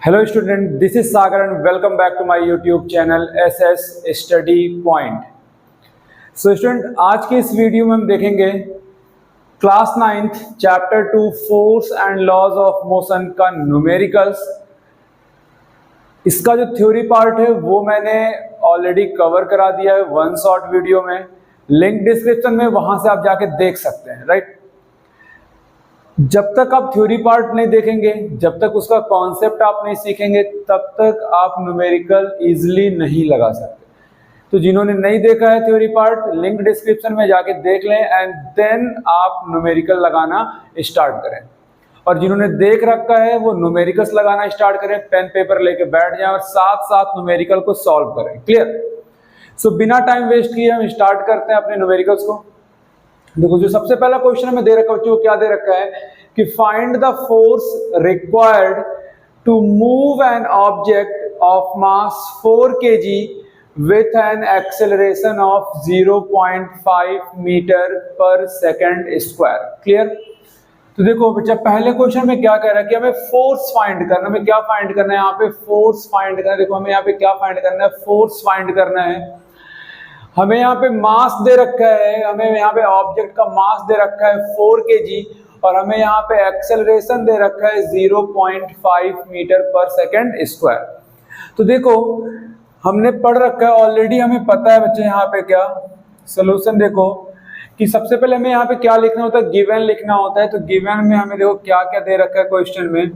Hello student, this is Sagar and welcome back to my YouTube channel SS Study Point. So student, आज के इस video में हम देखेंगे class 9th chapter 2 force and laws of motion का numericals. इसका जो थ्योरी पार्ट है वो मैंने ऑलरेडी कवर करा दिया है वन शॉर्ट वीडियो में, लिंक डिस्क्रिप्शन में, वहां से आप जाके देख सकते हैं। राइट, जब तक आप थ्योरी पार्ट नहीं देखेंगे, जब तक उसका कॉन्सेप्ट आप नहीं सीखेंगे, तब तक आप न्यूमेरिकल इजीली नहीं लगा सकते। तो जिन्होंने नहीं देखा है थ्योरी पार्ट, लिंक डिस्क्रिप्शन में जाके देख लें एंड देन आप न्यूमेरिकल लगाना स्टार्ट करें। और जिन्होंने देख रखा है वो न्यूमेरिकल्स लगाना स्टार्ट करें, पेन पेपर लेके बैठ जाएं और साथ साथ न्यूमेरिकल को सॉल्व करें। क्लियर? सो बिना टाइम वेस्ट किए हम स्टार्ट करते हैं अपने न्यूमेरिकल्स को। देखो, जो सबसे पहला क्वेश्चन हमें दे रखा है वो क्या दे रखा है कि find the force required to move an object of mass 4 kg with an acceleration of 0.5 metre per second square. Clear? तो देखो बच्चा, पहले क्वेश्चन में क्या कह रहा है कि हमें फोर्स फाइंड करना। हमें क्या फाइंड करना है यहाँ पे? फोर्स फाइंड करना है। देखो, हमें यहाँ पे क्या फाइंड करना है? फोर्स फाइंड करना है। हमें यहाँ पे मास दे रखा है, हमें यहाँ पे ऑब्जेक्ट का मास दे रखा है 4 kg और हमें यहाँ पे एक्सेलरेशन दे रखा है 0.5 मीटर पर सेकंड स्क्वायर। तो देखो, हमने पढ़ रखा है ऑलरेडी, हमें पता है बच्चे यहाँ पे क्या सोल्यूशन। देखो कि सबसे पहले हमें यहाँ पे क्या लिखना होता है? गिवन लिखना होता है। तो गिवन में हमें देखो क्या क्या दे रखा है क्वेश्चन में।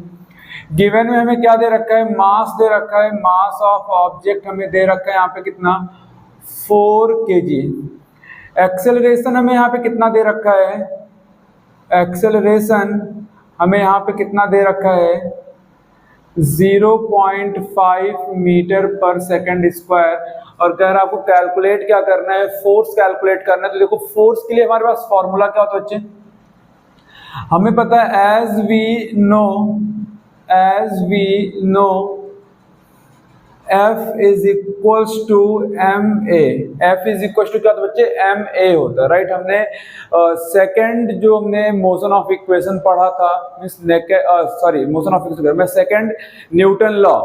गिवन में हमें क्या दे रखा है? मास दे रखा है। मास ऑफ ऑब्जेक्ट हमें दे रखा है यहाँ पे कितना? 4 kg। एक्सेलरेशन हमें यहाँ पे कितना दे रखा है? एक्सेलरेशन हमें यहाँ पे कितना दे रखा है? 0.5 मीटर पर सेकंड स्क्वायर। और कह रहा आपको कैलकुलेट क्या करना है? फोर्स कैलकुलेट करना है। तो देखो, फोर्स के लिए हमारे पास फॉर्मूला क्या होता है बच्चे? हमें पता है as we know F is equals to MA। F is equals to क्या होता है बच्चे? MA होता है। राइट, हमने सेकंड जो हमने मोशन ऑफ इक्वेशन पढ़ा था, मोशन ऑफ इक्वेशन में second Newton law.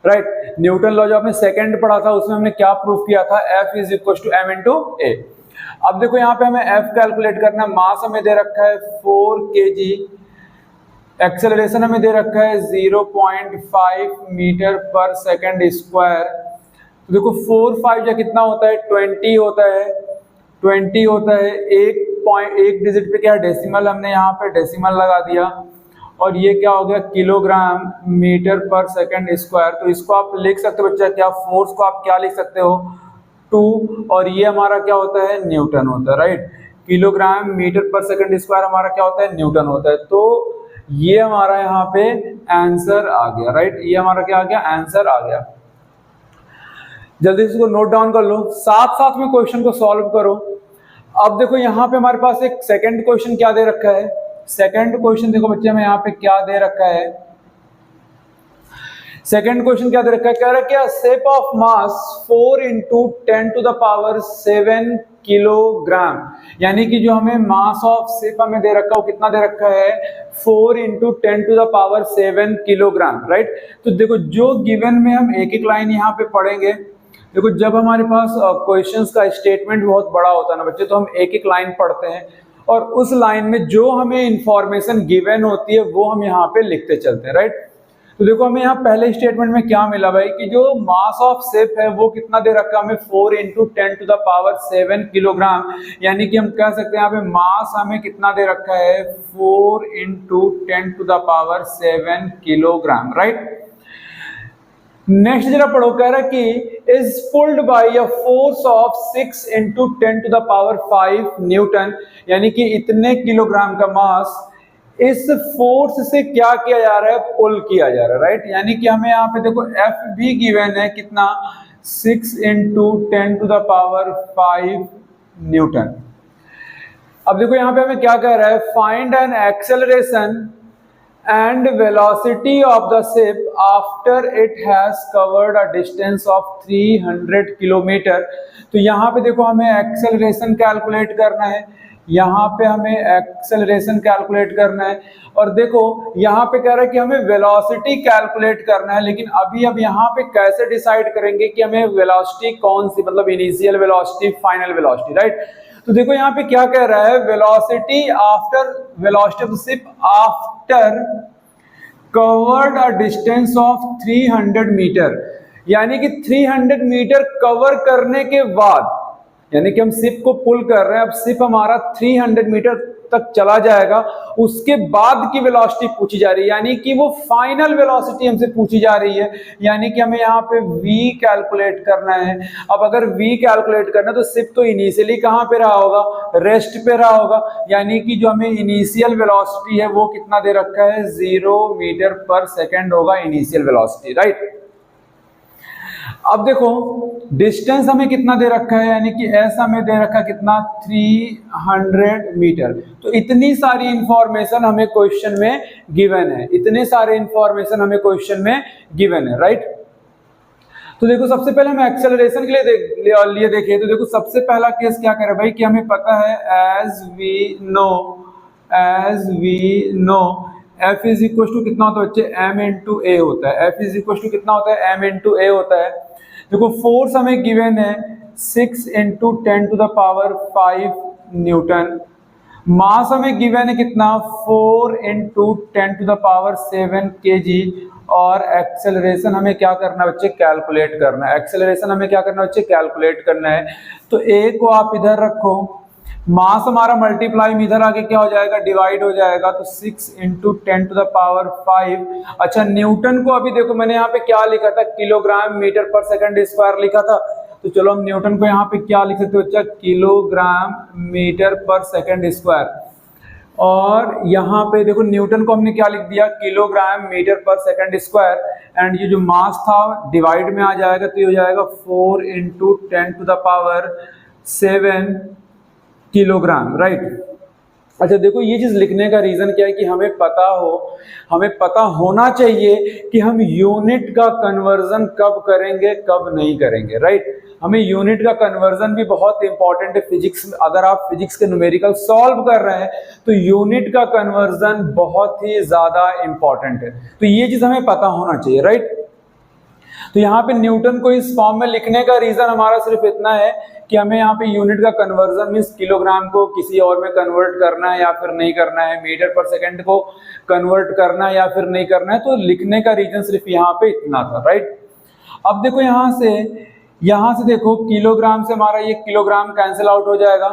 Right, Newton law जो आपने सेकंड पढ़ा था उसमें हमने क्या प्रूफ किया था? F is equals to M into A। अब देखो यहाँ पे हमें F कैलकुलेट करना। मास हमें दे रखा है 4 kg, एक्सेलरेशन हमें दे रखा है 0.5 मीटर पर सेकंड स्क्वायर। तो देखो 4 5 या कितना होता है? 20 होता है। 20 होता है। एक डिजिट पे क्या डेसिमल, हमने यहाँ पे डेसिमल लगा दिया। और ये क्या हो गया? Kilogram metre per second square. तो इसको आप लिख सकते हो बच्चा क्या? फोर्स को आप क्या लिख सकते हो? 2। और ये हमारा क्या होता है? न्यूटन होता है। Right, kilogram metre per second square हमारा क्या होता है? न्यूटन होता है। तो ये हमारा यहाँ पे आंसर आ गया। राइट, ये हमारा क्या आ गया? आंसर आ गया। जल्दी से इसको नोट डाउन कर लो, साथ साथ में क्वेश्चन को सॉल्व करो। अब देखो यहाँ पे हमारे पास एक सेकंड क्वेश्चन क्या दे रखा है? सेकंड क्वेश्चन देखो बच्चे, हमें यहाँ पे क्या दे रखा है? सेकंड क्वेश्चन क्या दे रखा है? कह रहा है क्या? Shape of mass 4 × 10⁷ kilogram. यानी कि जो हमें मास ऑफ शेप हमें दे रखा है वो कितना दे रखा है? 4 × 10⁷ किलोग्राम। राइट, तो देखो जो गिवन में हम एक एक लाइन यहाँ पे पढ़ेंगे। देखो, जब हमारे पास क्वेश्चंस का स्टेटमेंट बहुत बड़ा होता है ना बच्चे, तो हम एक एक लाइन पढ़ते हैं और उस लाइन में जो हमें इंफॉर्मेशन गिवन होती है वो हम यहाँ पे लिखते चलते हैं। राइट, तो देखो हमें यहाँ पहले स्टेटमेंट में क्या मिला भाई कि जो मास ऑफ शेप है वो कितना दे रखा है हमें? 4 × 10⁷ किलोग्राम। यानी कि हम कह सकते हैं यहाँ पे मास हमें कितना दे रखा है? 4 × 10⁷ किलोग्राम। राइट, नेक्स्ट जरा पढ़ो। कह रहा है कि is pulled bye a force of 6 × 10⁵ Newton. यानी कि इतने किलोग्राम का मास इस फोर्स से क्या किया जा रहा है? पुल किया जा रहा है। राइट, यानी कि हमें यहाँ पे देखो F भी गिवन है कितना? 6 × 10⁵ न्यूटन। अब देखो यहाँ पे हमें क्या कह रहा है? Find an acceleration and velocity of the ship after it has covered a distance of 300 kilometre. तो यहाँ पे देखो हमें एक्सेलरेशन कैलकुलेट करना है। यहाँ पे हमें एक्सेलरेशन कैलकुलेट करना है, और देखो यहाँ पे कह रहा है कि हमें वेलोसिटी कैलकुलेट करना है। लेकिन अभी अब यहाँ पे कैसे डिसाइड करेंगे कि हमें वेलोसिटी कौन सी, मतलब initial velocity, final velocity, right. तो देखो यहाँ पे क्या कह रहा है, velocity of the ship after covered a distance of 300 metre, यानी कि 300 मीटर कवर करने के बाद, यानी कि हम शिप को पुल कर रहे हैं, अब शिप हमारा 300 मीटर तक चला जाएगा, उसके बाद की वेलोसिटी पूछी जा रही है, यानी कि वो फाइनल वेलोसिटी हमसे पूछी जा रही है। यानी कि हमें यहाँ पे v कैलकुलेट करना है। अब अगर v कैलकुलेट करना है तो शिप तो इनिशियली कहाँ पे रहा होगा, रेस्ट पे रहा होगा, यानी कि जो हमें इनिशियल वेलोसिटी है वो कितना दे रखा है, 0 मीटर पर सेकेंड होगा इनिशियल वेलोसिटी, राइट। अब देखो डिस्टेंस हमें कितना दे रखा है, यानी कि एस हमें दे रखा है कितना, 300 मीटर। तो इतनी सारी इंफॉर्मेशन हमें क्वेश्चन में गिवन है, इतने सारे इंफॉर्मेशन हमें क्वेश्चन में गिवन है, राइट। तो देखो सबसे पहले हम एक्सेलरेशन के लिए देखिए, तो देखो सबसे पहला केस क्या कर रहा है भाई, कि हमें पता है as we know F is equal to कितना होता है बच्चे, m इंटू ए होता है। F इज इक्वल टू कितना होता है, m इंटू ए होता है। देखो फोर्स हमें गिवन है 6 into 10 to the power 5 newton. Mass हमें गिवन है कितना, 4 into 10 to the power 7 kg। और एक्सेलरेशन हमें क्या करना है बच्चे, कैलकुलेट करना है। एक्सेलरेशन हमें क्या करना है बच्चे, कैलकुलेट करना है। तो ए को आप इधर रखो, मास हमारा मल्टीप्लाई में इधर आके क्या हो जाएगा, डिवाइड हो जाएगा, तो 6 इंटू 10 टू द पावर 5। अच्छा न्यूटन को अभी देखो मैंने यहाँ पे क्या लिखा था, kilogram metre per second square लिखा था। तो चलो हम न्यूटन को यहाँ पे क्या लिख सकते हो बच्चा, kilogram metre per second square. और यहाँ पे देखो न्यूटन को हमने क्या लिख दिया, kilogram metre per second square. And ये जो मास था डिवाइड में आ जाएगा, तो ये हो जाएगा 4 into 10 to the power 7 kilogram, right. अच्छा देखो ये चीज लिखने का रीजन क्या है, कि हमें पता होना चाहिए कि हम यूनिट का कन्वर्जन कब करेंगे कब नहीं करेंगे, राइट। हमें यूनिट का कन्वर्जन भी बहुत इंपॉर्टेंट है फिजिक्स में। अगर आप फिजिक्स के न्यूमेरिकल सॉल्व कर रहे हैं तो यूनिट का कन्वर्जन बहुत ही ज्यादा इंपॉर्टेंट है। तो ये चीज हमें पता होना चाहिए, राइट। तो यहाँ पे न्यूटन को इस फॉर्म में लिखने का रीजन हमारा सिर्फ इतना है कि हमें यहाँ पे यूनिट का कन्वर्जन मींस किलोग्राम को किसी और में कन्वर्ट करना है या फिर नहीं करना है, मीटर पर सेकंड को कन्वर्ट करना है या फिर नहीं करना है। तो लिखने का रीजन सिर्फ यहाँ पे इतना था, राइट। अब देखो यहाँ से देखो किलोग्राम से हमारा ये किलोग्राम कैंसिल आउट हो जाएगा।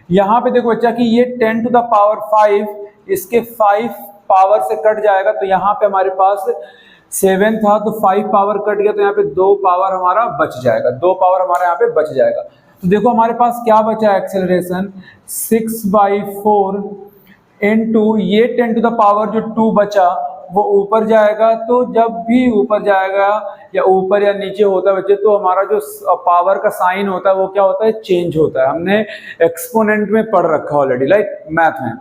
यहाँ पे देखो बच्चा कि ये 10 टू द पावर 5 इसके 5 पावर से कट जाएगा, तो यहाँ पे हमारे पास 7 था तो 5 पावर कट गया, तो यहाँ पे 2 पावर हमारा बच जाएगा, 2 पावर हमारा यहाँ पे बच जाएगा। तो देखो हमारे पास क्या बचा है, एक्सेलरेशन 6/4 इनटू ये 10 टू द पावर जो 2 बचा वो ऊपर जाएगा। तो जब भी ऊपर जाएगा या ऊपर या नीचे होता है बच्चे, तो हमारा जो पावर का साइन होता है वो क्या होता है, चेंज होता है। हमने एक्सपोनेंट में पढ़ रखा ऑलरेडी, लाइक मैथ में।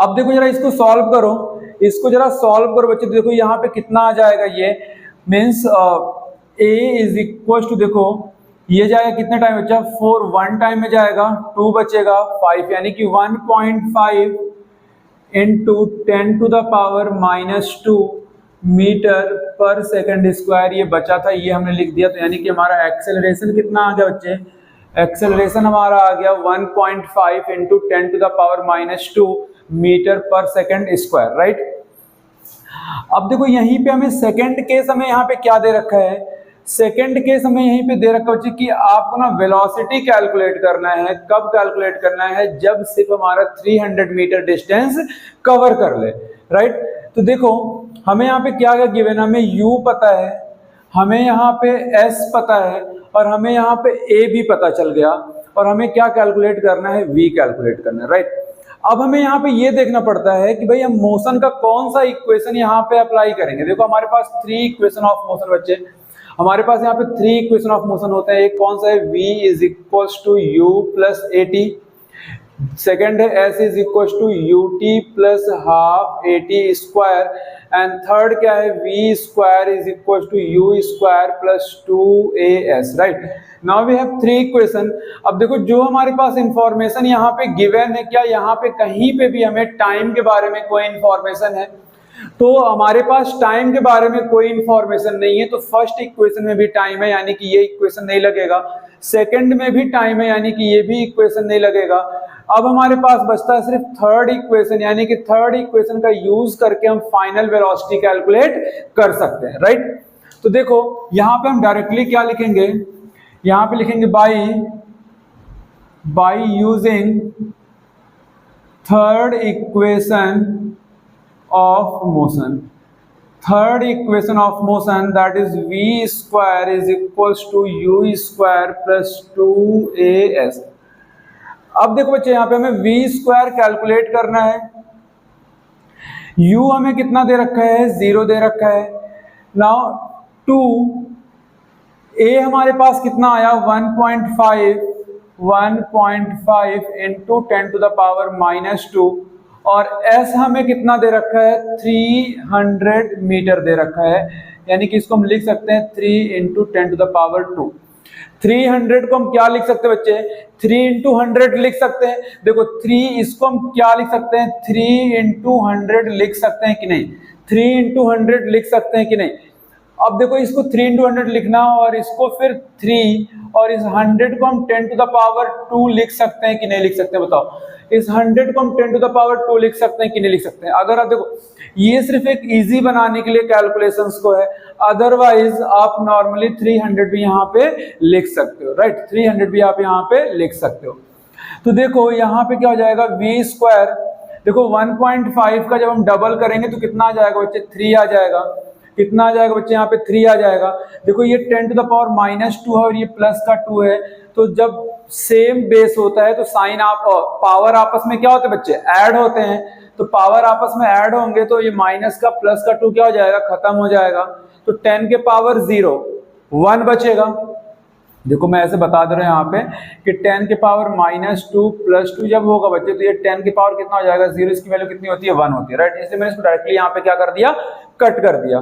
अब देखो जरा इसको सॉल्व करो, बच्चे। देखो यहाँ पे कितना आ जाएगा, ये means a is equal to, देखो ये जाएगा कितने टाइम बच्चा, 4 1 टाइम में जाएगा, 2 बचेगा 5, यानी कि 1.5 into 10 to the power -2 metre per second square ये बचा था, ये हमने लिख दिया। तो यानी कि हमारा एक्सेलरेशन कितना आ गया बच्चे, एक्सेलरेशन हमारा आ गया 1.5 into 10 to the power -2 metre per second square, right. अब देखो यहीं पे हमें सेकंड केस हमें यहाँ पे क्या दे रखा है, सेकंड केस हमें यहीं पे दे रखा है कि आपको ना वेलोसिटी कैलकुलेट करना है। कब कैलकुलेट करना है, जब सिर्फ हमारा 300 मीटर डिस्टेंस कवर कर ले, राइट। तो देखो हमें यहाँ पे क्या गिवन, हमें u पता है, हमें यहाँ पे s पता है, और हमें यहाँ पे a भी पता चल गया, और हमें क्या कैलकुलेट करना है, v कैलकुलेट करना है, राइट। अब हमें यहाँ पे ये देखना पड़ता है कि भाई हम मोशन का कौन सा इक्वेशन यहाँ पे अप्लाई करेंगे। देखो हमारे पास 3 इक्वेशन ऑफ मोशन बच्चे, हमारे पास यहाँ पे 3 इक्वेशन ऑफ मोशन होते हैं। एक कौन सा है, v is equal to u plus at, second है s is equal to ut plus half at square, and third क्या है, v square is equal to u square plus 2as, right. Now we have three equation. अब देखो जो हमारे पास information यहाँ पे given है, क्या यहाँ पे कहीं पे भी हमें टाइम के बारे में कोई इंफॉर्मेशन है? तो हमारे पास टाइम के बारे में कोई इंफॉर्मेशन नहीं है, तो फर्स्ट इक्वेशन में भी टाइम है यानी कि ये इक्वेशन नहीं लगेगा, सेकंड में भी टाइम है यानी कि ये भी इक्वेशन नहीं लगेगा। अब हमारे पास बचता है सिर्फ थर्ड इक्वेशन, यानी कि थर्ड इक्वेशन का यूज करके हम फाइनल वेलोसिटी कैलकुलेट कर सकते हैं, राइट। तो देखो यहां पे हम डायरेक्टली क्या लिखेंगे, यहां पे लिखेंगे by using third equation of motion, third equation of motion, that is v square is equals to u square plus 2as। अब देखो बच्चे यहाँ पे हमें v स्क्वायर कैलकुलेट करना है, u हमें कितना दे रखा है, 0 दे रखा है। नाउ 2 a हमारे पास कितना आया, 1.5 इंटू 10 टू द पावर -2, और s हमें कितना दे रखा है, 300 मीटर दे रखा है, यानी कि इसको हम लिख सकते हैं 3 इंटू 10 टू द पावर 2। 300 को हम क्या लिख सकते हैं बच्चे, 3 इंटू 100 लिख सकते हैं। देखो 3 इसको हम क्या लिख सकते हैं, 3 इंटू 100 लिख सकते हैं कि नहीं, 3 इंटू 100 लिख सकते हैं कि नहीं। अब देखो इसको 3 इंटू 100 लिखना और इसको फिर 3 और इस 100 को हम 10 टू द पावर 2 लिख सकते हैं कि नहीं लिख सकते हैं, बताओ। इस 100 को हम 10 टू द पावर 2 लिख सकते हैं कि नहीं लिख सकते हैं। अगर आप देखो ये सिर्फ एक इजी बनाने के लिए कैलकुलेशंस को है, अदरवाइज आप नॉर्मली 300 भी यहाँ पे लिख सकते हो, राइट। 300 भी आप यहाँ पे लिख सकते हो। तो देखो यहाँ पे क्या हो जाएगा, v स्क्वायर, देखो 1.5 का जब हम डबल करेंगे तो कितना आ जाएगा बच्चे, 3 आ जाएगा। कितना आ जाएगा बच्चे, यहाँ पे 3 आ जाएगा। देखो ये 10 टू द पावर -2 है और ये प्लस का 2 है, तो जब सेम बेस होता है तो साइन आप पावर आपस में क्या होते हैं बच्चे, ऐड होते हैं। तो पावर आपस में ऐड होंगे तो ये माइनस का प्लस का 2 क्या हो जाएगा, खत्म हो जाएगा। तो 10 के पावर 0 1 बचेगा। देखो मैं ऐसे बता दे रहा हूं यहाँ पे कि 10 के पावर -2 प्लस 2 जब होगा बच्चे तो ये 10 के पावर कितना हो जाएगा, 0, इसकी वैल्यू कितनी होती है, 1 होती है, राइट। इसलिए मैंने इसको डायरेक्टली यहाँ पे क्या कर दिया, कट कर दिया।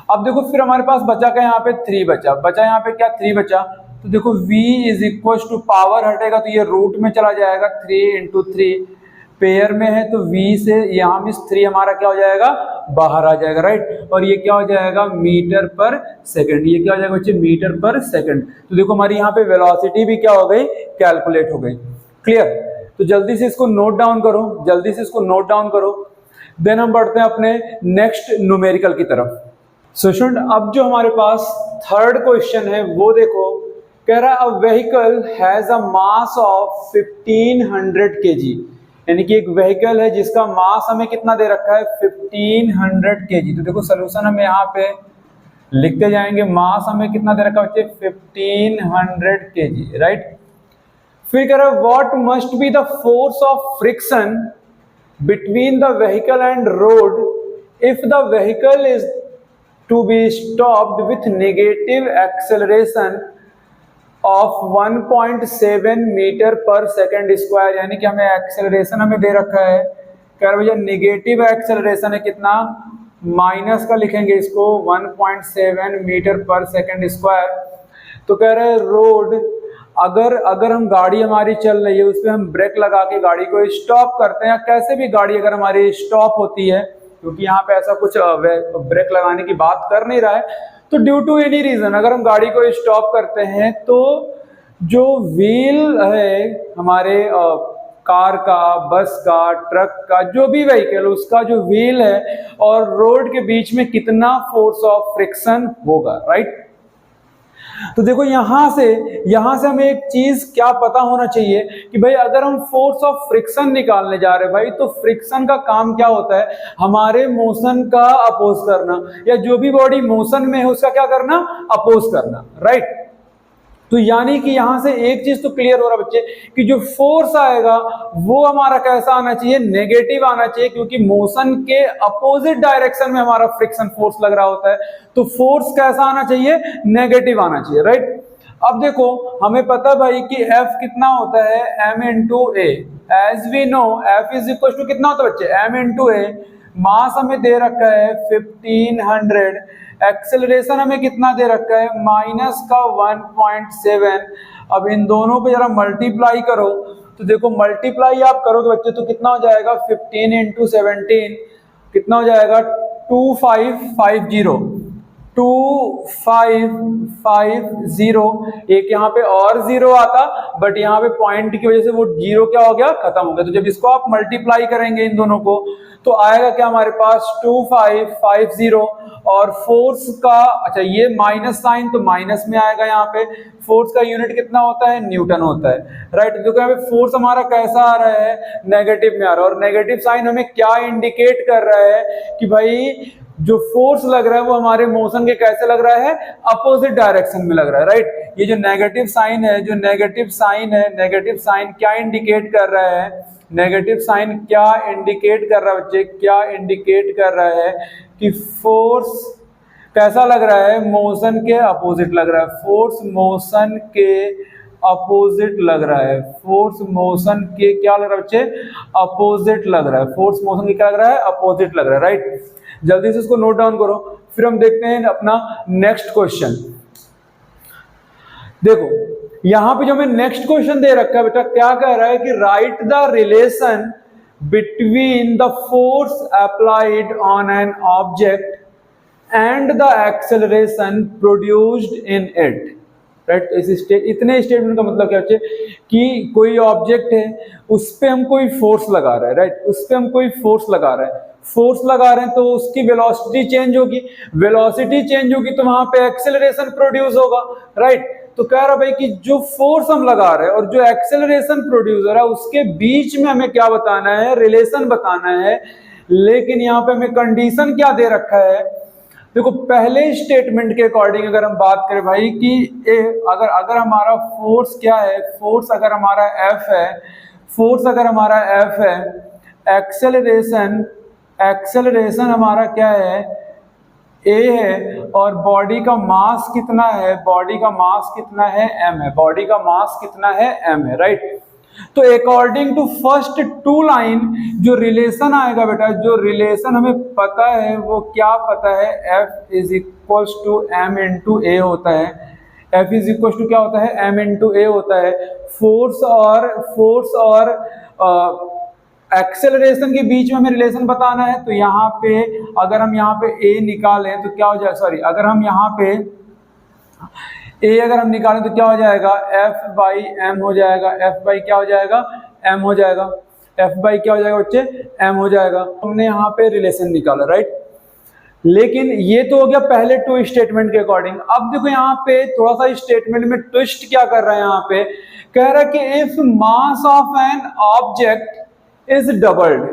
अब देखो फिर हमारे पास बचा क्या, यहाँ पे 3 बचा यहाँ पे क्या, 3 बचा। तो देखो v is equal to, power हटेगा तो ये रूट में चला जाएगा, 3 इंटू 3 पेयर में है तो v से यहाँ में 3 हमारा क्या हो जाएगा, बाहर आ जाएगा, राइट। और ये क्या हो जाएगा, मीटर पर सेकंड, ये क्या हो जाएगा बच्चे, मीटर पर सेकंड। तो देखो हमारी यहाँ पे वेलोसिटी भी क्या हो गई, कैलकुलेट हो गई। क्लियर। तो जल्दी से इसको नोट डाउन करो, जल्दी से इसको नोट डाउन करो। देन हम बढ़ते हैं अपने नेक्स्ट न्यूमेरिकल की तरफ। सो स्टूडेंट अब जो हमारे पास थर्ड क्वेश्चन है वो देखो, कह रहा है a vehicle has a mass of 1500 kg, यानी कि एक व्हीकल है जिसका मास हमें कितना दे रखा है, 1500 kg। तो देखो सोल्यूशन हम यहाँ पे लिखते जाएंगे, मास हमें कितना दे रखा है, 1500 kg, राइट। फिर कह रहा है what must be the force of friction between the vehicle and road if the vehicle is to be stopped with negative acceleration of 1.7 metre per second square, यानी कि हमें एक्सेलरेशन हमें दे रखा है, कह रहे भैया नेगेटिव एक्सेलरेशन है कितना, माइनस का लिखेंगे इसको, 1.7 मीटर पर सेकेंड स्क्वायर। तो कह रहे हैं रोड, अगर हम गाड़ी हमारी चल रही है उस पर हम ब्रेक लगा के गाड़ी को स्टॉप करते हैं, या कैसे भी गाड़ी अगर हमारी स्टॉप होती है, क्योंकि यहाँ पे ऐसा कुछ ब्रेक लगाने की बात कर नहीं रहा है, तो ड्यू टू एनी रीजन अगर हम गाड़ी को स्टॉप करते हैं तो जो व्हील है हमारे कार का, बस का, ट्रक का, जो भी व्हीकल उसका जो व्हील है और रोड के बीच में कितना फोर्स ऑफ फ्रिक्शन होगा, राइट। तो देखो यहां से हमें एक चीज क्या पता होना चाहिए कि भाई अगर हम फोर्स ऑफ फ्रिक्शन निकालने जा रहे हैं भाई, तो फ्रिक्शन का काम क्या होता है, हमारे मोशन का अपोज करना, या जो भी बॉडी मोशन में है उसका क्या करना, अपोज करना, राइट। तो यानी कि यहां से एक चीज तो क्लियर हो रहा बच्चे कि जो फोर्स आएगा वो हमारा कैसा आना चाहिए, नेगेटिव आना चाहिए, क्योंकि मोशन के अपोजिट डायरेक्शन में हमारा फ्रिक्शन फोर्स लग रहा होता है, तो फोर्स कैसा आना चाहिए, नेगेटिव आना चाहिए, राइट। अब देखो हमें पता भाई कि F कितना होता है, m into A, as we know F is equal to कितना होता है बच्चे, m इंटू ए। मास हमें दे रखा है 1500, एक्सेलरेशन हमें कितना दे रखा है माइनस का 1.7। अब इन दोनों को जरा मल्टीप्लाई करो तो देखो मल्टीप्लाई आप करोगे बच्चे तो कितना हो जाएगा 15 इंटू 17 कितना हो जाएगा 2550, 2550। एक यहाँ पे और जीरो आता बट यहाँ पे पॉइंट की वजह से वो जीरो क्या हो गया खत्म हो गया। तो जब इसको आप मल्टीप्लाई करेंगे इन दोनों को तो आएगा क्या हमारे पास 2550 और फोर्स का अच्छा ये माइनस साइन तो माइनस में आएगा। यहाँ पे फोर्स का यूनिट कितना होता है न्यूटन होता है राइट। देखो यहाँ पे फोर्स हमारा कैसा आ रहा है नेगेटिव में आ रहा है और नेगेटिव साइन हमें क्या इंडिकेट कर रहा है कि भाई जो फोर्स लग रहा है वो हमारे मोशन के कैसे लग रहा है अपोजिट डायरेक्शन में लग रहा है राइट। ये जो नेगेटिव साइन है नेगेटिव साइन क्या इंडिकेट कर रहा है नेगेटिव साइन क्या इंडिकेट कर रहा है बच्चे क्या इंडिकेट कर रहा है कि फोर्स कैसा लग रहा है मोशन के अपोजिट लग रहा है। फोर्स मोशन के अपोजिट लग रहा है फोर्स मोशन के क्या लग रहा है बच्चे अपोजिट लग रहा है फोर्स मोशन के क्या लग रहा है अपोजिट लग रहा है राइट। जल्दी से इसको नोट डाउन करो फिर हम देखते हैं अपना नेक्स्ट क्वेश्चन। देखो यहां पे जो हमें नेक्स्ट क्वेश्चन दे रखा है बेटा क्या कह रहा है कि right the relation between the force applied on an object and the acceleration produced in it right. इतने स्टेटमेंट का मतलब क्या है कि कोई ऑब्जेक्ट है उस पे हम कोई फोर्स लगा रहे हैं राइट उस पे हम कोई फोर्स लगा रहे हैं तो उसकी वेलोसिटी चेंज होगी तो वहां पे एक्सेलरेशन प्रोड्यूस होगा राइट। तो कह रहा भाई कि जो फोर्स हम लगा रहे हैं और जो एक्सेलरेशन प्रोड्यूस हो रहा है उसके बीच में हमें क्या बताना है रिलेशन बताना है। लेकिन यहाँ पे हमें कंडीशन क्या दे रखा है देखो पहले स्टेटमेंट के अकॉर्डिंग अगर हम बात करें भाई कि अगर हमारा फोर्स क्या है फोर्स अगर हमारा एफ है एक्सेलरेशन हमारा क्या है ए है और बॉडी का मास कितना है m है राइट। तो according to first two line जो रिलेशन आएगा बेटा जो रिलेशन हमें पता है वो क्या पता है F is equal to m into A होता है F इज इक्वल टू क्या होता है m इंटू ए होता है। फोर्स और एक्सेलरेशन के बीच में हमें रिलेशन बताना है तो यहाँ पे अगर हम यहाँ पे a निकालें तो क्या हो जाएगा अगर हम यहाँ पे अगर हम निकालें तो क्या हो जाएगा F बाई एम हो जाएगा F बाई क्या हो जाएगा m हो जाएगा F बाई क्या हो जाएगा बच्चे m हो जाएगा। हमने यहाँ पे रिलेशन निकाला राइट। लेकिन ये तो हो गया पहले टू स्टेटमेंट के अकॉर्डिंग। अब देखो यहाँ पे थोड़ा सा स्टेटमेंट में ट्विस्ट क्या कर रहा है यहाँ पे कह रहा है कि if mass of an object is doubled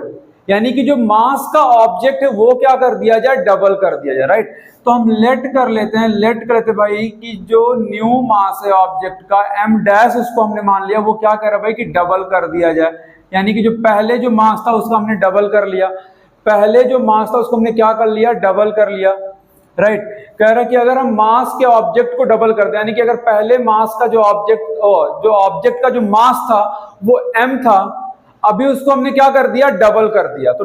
यानी कि जो मास का ऑब्जेक्ट है वो क्या कर दिया जाए डबल कर दिया जाए राइट। तो हम लेट कर लेते भाई कि जो न्यू मास है ऑब्जेक्ट का m डैश उसको हमने मान लिया वो क्या कर रहा है भाई कि डबल कर दिया जाए यानी कि जो पहले जो मास था उसको हमने डबल कर लिया डबल कर लिया राइट। कह रहा है कि अगर हम मास के ऑब्जेक्ट को डबल कर दें यानी कि अगर पहले मास का जो ऑब्जेक्ट का जो मास था वो m था अभी उसको हमने क्या कर दिया डबल कर दिया तो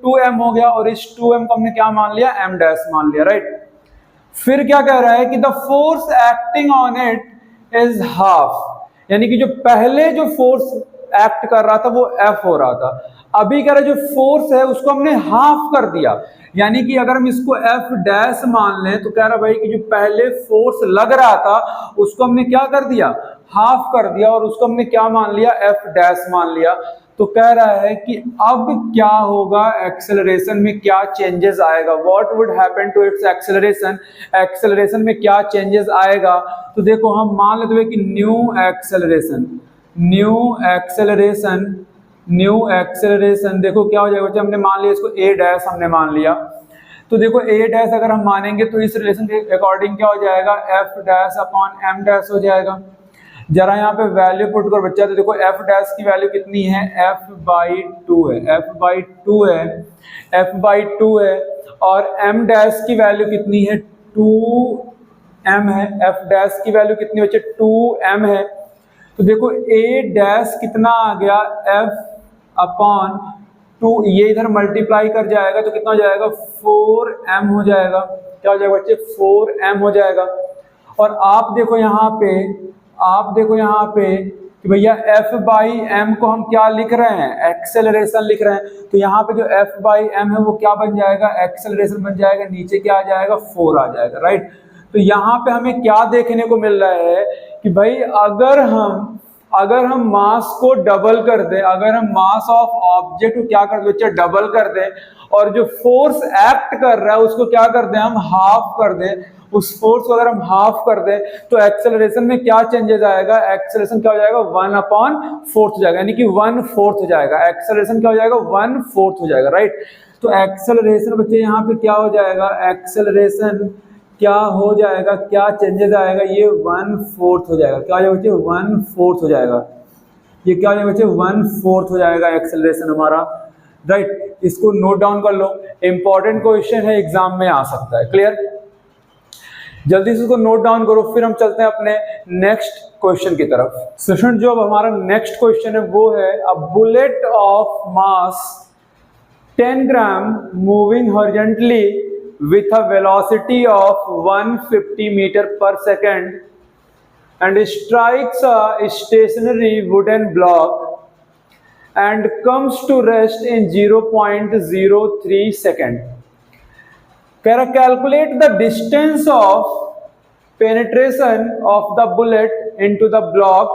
2m हो गया और इस 2m को हमने क्या मान लिया m डैश मान लिया राइट। फिर क्या कह रहा है कि the force acting on it is half यानी कि जो पहले जो फोर्स एक्ट कर रहा था वो F हो रहा था अभी कह रहा है जो फोर्स है उसको हमने हाफ कर दिया यानी कि अगर हम इसको F डैश मान लें तो कह रहा भाई कि जो पहले फोर्स लग रहा था उसको हमने क्या कर दिया हाफ कर दिया और उसको हमने क्या मान लिया F डैश मान लिया। तो कह रहा है कि अब क्या होगा एक्सेलरेशन में क्या चेंजेस आएगा what would happen to its acceleration में क्या चेंजेस आएगा। तो देखो हम मान लेते हैं कि न्यू एक्सेलरेशन देखो क्या हो जाएगा बच्चे हमने मान लिया इसको A डैश हमने मान लिया। तो देखो A डैश अगर हम मानेंगे तो इस रिलेशन के अकॉर्डिंग क्या हो जाएगा F dash upon M dash हो जाएगा। जरा यहाँ पे वैल्यू पुट कर बच्चा तो देखो F डैश की वैल्यू कितनी है F बाई 2 है और M डैश की वैल्यू कितनी है 2m है F डैश की वैल्यू कितनी बच्चे 2m है। तो देखो A डैश कितना आ गया F अपॉन 2 ये इधर मल्टीप्लाई कर जाएगा तो कितना हो जाएगा 4m हो जाएगा। क्या हो जाएगा बच्चे 4m हो जाएगा। और आप देखो यहाँ पे कि भैया F/m को हम क्या लिख रहे हैं, एक्सेलरेशन लिख रहे हैं। तो यहाँ पे जो F/m है वो क्या बन जाएगा, एक्सेलरेशन बन जाएगा, नीचे क्या आ जाएगा 4 आ जाएगा, राइट। तो यहाँ पे हमें क्या देखने को मिल रहा है कि भाई अगर हम मास को डबल कर दें, अगर हम मास ऑफ ऑब्जेक्ट को क्या कर दें बच्चे डबल कर दें, और जो फोर्स एक्ट कर रहा है उसको क्या कर दें हम हाफ कर दें, उस फोर्स को अगर हम हाफ कर दें तो एक्सेलरेशन में क्या चेंजेस आएगा, एक्सेलरेशन क्या हो जाएगा 1/4 हो जाएगा, यानी कि 1/4 हो जाएगा। एक्सेलरेशन क्या हो जाएगा 1/4 हो जाएगा, राइट। तो एक्सेलरेशन बच्चे यहाँ पे क्या हो जाएगा, एक्सेलरेशन क्या हो जाएगा, क्या चेंजेस आएगा, ये 1/4 हो जाएगा। क्या हो जाएगा बच्चे 1/4 हो जाएगा। ये क्या हो जाएगा बच्चे 1/4 हो जाएगा एक्सेलरेशन हमारा, राइट। इसको नोट डाउन कर लो, इंपॉर्टेंट क्वेश्चन है, एग्जाम में आ सकता है। क्लियर, जल्दी से इसको नोट डाउन करो, फिर हम चलते हैं अपने नेक्स्ट क्वेश्चन की तरफ। स्टूडेंट जो अब हमारा नेक्स्ट क्वेश्चन है वो है a bullet of mass 10 gram moving horizontally with a velocity of 150 meter per second and strikes a stationary wooden block and comes to rest in 0.03 second. Calculate the distance of penetration of the bullet into the block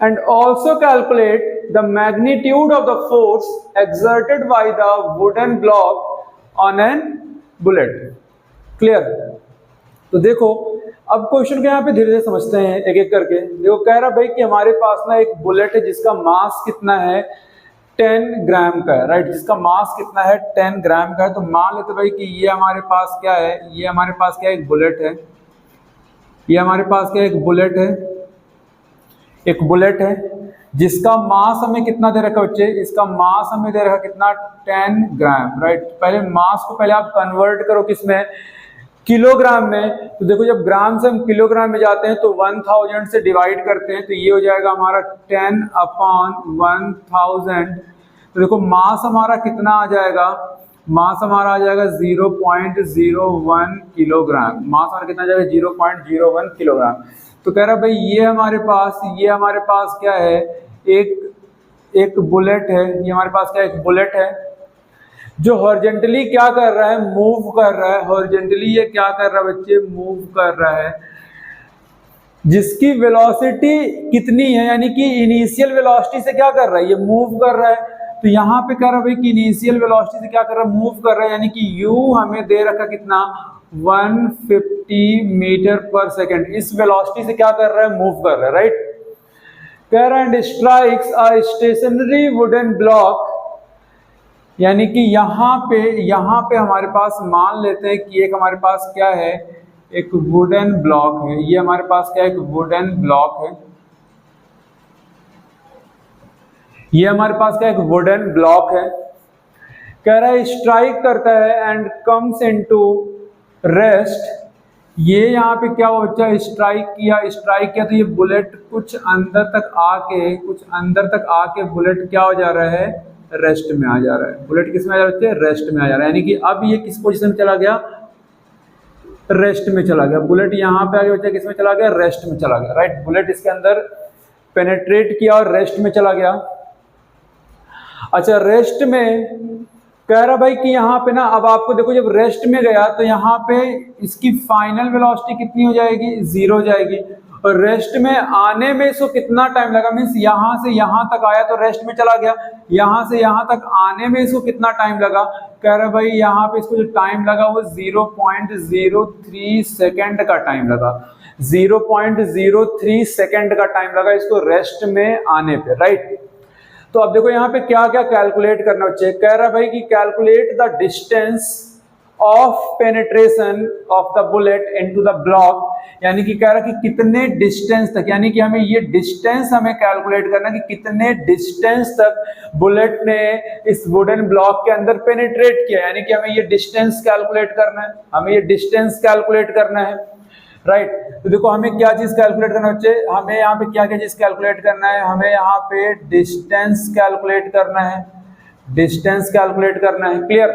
and also calculate the magnitude of the force exerted by the wooden block on an bullet. Clear, तो देखो अब question को यहाँ पे धीरे धीरे समझते हैं एक एक करके। देखो कह रहा भाई कि हमारे पास ना एक बुलेट है जिसका मास कितना है 10 ग्राम का है, राइट। जिसका मास कितना है 10 ग्राम का है। तो मान लेते भाई कि ये हमारे पास क्या है, ये हमारे पास क्या एक बुलेट है, ये हमारे पास क्या एक बुलेट है, एक बुलेट है जिसका मास हमें कितना दे रखा बच्चे, इसका मास हमें दे रखा कितना 10 ग्राम, राइट। पहले मास को पहले आप कन्वर्ट करो किसमें, किलोग्राम में। तो देखो जब ग्राम से हम किलोग्राम में जाते हैं तो 1000 से डिवाइड करते हैं, तो ये हो जाएगा हमारा 10/1000। तो देखो मास हमारा कितना आ जाएगा, मास हमारा आ जाएगा 0.01 किलोग्राम। मास हमारा कितना आ जाएगा 0.01 किलोग्राम। तो कह रहा भाई ये हमारे पास क्या है, एक बुलेट है, ये हमारे पास क्या एक बुलेट है जो हॉरिजॉन्टली क्या कर रहा है, मूव कर रहा है। हॉरिजॉन्टली ये क्या कर रहा है बच्चे, मूव कर रहा है, जिसकी वेलोसिटी कितनी है, यानी कि इनिशियल वेलोसिटी से क्या कर रहा है, ये मूव कर रहा है। तो यहाँ पे कह रहा है भाई कि इनिशियल वेलोसिटी से क्या कर रहा है, मूव कर रहा है, यानी कि u हमें दे रखा कितना 150 मीटर पर सेकेंड। इस वेलोसिटी से क्या कर रहा है, मूव कर रहा है, राइट। कह रहा है strikes a stationary wooden block, यानी कि यहाँ पे हमारे पास मान लेते हैं कि एक हमारे पास क्या है, एक वुडन ब्लॉक है। ये हमारे पास क्या है, एक वुडन ब्लॉक है, ये हमारे पास क्या एक वुडन ब्लॉक है। कह रहा है स्ट्राइक करता है एंड कम्स इनटू रेस्ट। ये यहाँ पे क्या हुआ बच्चा, स्ट्राइक किया तो ये बुलेट कुछ अंदर तक आके बुलेट क्या हो जा रहा है, रेस्ट में आ जा रहा है। बुलेट किस में आ जा रहा है, रेस्ट में आ जा रहा है, यानी कि अब ये किस पोजीशन में चला गया, रेस्ट में चला गया। बुलेट यहाँ पे आगे बच्चा किस में चला गया, रेस्ट में चला गया, राइट। बुलेट इसके अंदर पेनेट्रेट किया और रेस्ट में चला गया। अच्छा, रेस्ट में कह रहा भाई कि यहाँ पे ना, अब आपको देखो जब रेस्ट में गया तो यहाँ पे इसकी फाइनल वेलोसिटी कितनी हो जाएगी, 0 हो जाएगी। और रेस्ट में आने में इसको कितना टाइम लगा, मीन्स यहाँ से यहाँ तक आया तो रेस्ट में चला गया, यहाँ से यहाँ तक आने में इसको कितना टाइम लगा। कह रहा भाई यहाँ पे इसको जो टाइम लगा वो 0.03 सेकेंड का टाइम लगा, 0.03 सेकेंड का टाइम लगा इसको रेस्ट में आने पे, राइट। तो अब देखो यहाँ पे क्या क्या कैलकुलेट करना चाहिए। कह रहा भाई कि calculate the distance of penetration of the bullet into the block, यानी कि कह रहा कि कितने डिस्टेंस तक, यानी कि हमें ये डिस्टेंस हमें कैलकुलेट करना कि कितने डिस्टेंस तक बुलेट ने इस वुडन ब्लॉक के अंदर पेनिट्रेट किया, यानी कि हमें ये डिस्टेंस कैलकुलेट करना है, राइट। तो देखो हमें क्या चीज कैलकुलेट करना है, हमें यहाँ पे क्या क्या चीज कैलकुलेट करना है, हमें यहाँ पे डिस्टेंस कैलकुलेट करना है, डिस्टेंस कैलकुलेट करना है। क्लियर।